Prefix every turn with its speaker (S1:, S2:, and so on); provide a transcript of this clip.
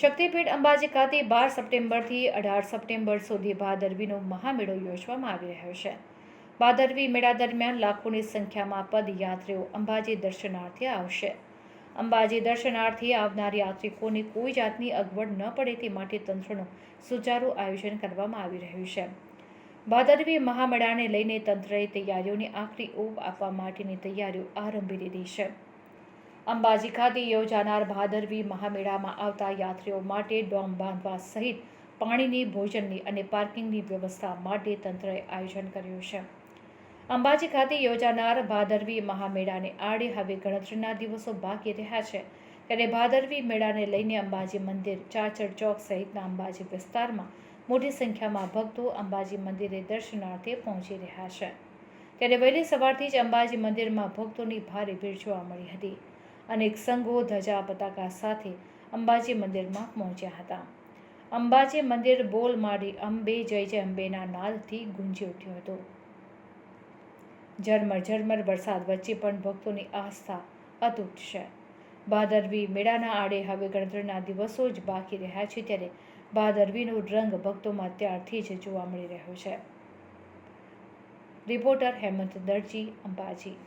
S1: શક્તિપીઠ અંબાજી ખાતે 12 સપ્ટેમ્બરથી 18 સપ્ટેમ્બર સુધી ભાદરવીનો મહામેળો યોજવામાં આવી રહ્યો છે। ભાદરવી મેળા દરમિયાન લાખોની સંખ્યામાં પદયાત્રીઓ અંબાજી દર્શનાર્થે આવશે। અંબાજી દર્શનાર્થે આવનાર યાત્રિકોને કોઈ જાતની અગવડ ન પડે તે માટે તંત્રનું સુચારું આયોજન કરવામાં આવી રહ્યું છે। ભાદરવી મહામેળાને લઈને તંત્રએ તૈયારીઓને આખરી ઓપ આપવા માટેની તૈયારીઓ આરંભી દીધી છે। અંબાજી ખાતે યોજાનાર ભાદરવી મહામેળામાં આવતા યાત્રીઓ માટે ડોમ બાંધવા સહિત પાણીની, ભોજનની અને પાર્કિંગની વ્યવસ્થા માટે તંત્રએ આયોજન કર્યું છે। અંબાજી ખાતે યોજાનાર ભાદરવી મહામેળાને આડે હવે ગણતરીના દિવસો બાકી રહ્યા છે, ત્યારે ભાદરવી મેળાને લઈને અંબાજી મંદિર, ચાચર ચોક સહિતના અંબાજી વિસ્તારમાં મોટી સંખ્યામાં ભક્તો અંબાજી મંદિરે દર્શનાર્થે પહોંચી રહ્યા છે। ત્યારે વહેલી સવારથી જ અંબાજી મંદિરમાં ભક્તોની ભારે ભીડ જોવા મળી હતી। અનેક સંઘો ધજા પતાકા સાથે અંબાજી મંદિરમાં પહોંચ્યા હતા। અંબાજી મંદિર બોલ માડી અંબે જય જય અંબેના નાદથી ગુંજી ઉઠ્યું હતું। ઝરમર ઝરમર વરસાદ વચ્ચે પણ ભક્તોની આસ્થા અતૂટ છે। ભાદરવી મેળાના આડે હવે ગણતરીના દિવસો જ બાકી રહ્યા છે, ત્યારે ભાદરવીનો રંગ ભક્તોમાં ત્યારથી જ જોવા મળી રહ્યો છે। રિપોર્ટર હેમંત દરજી, અંબાજી।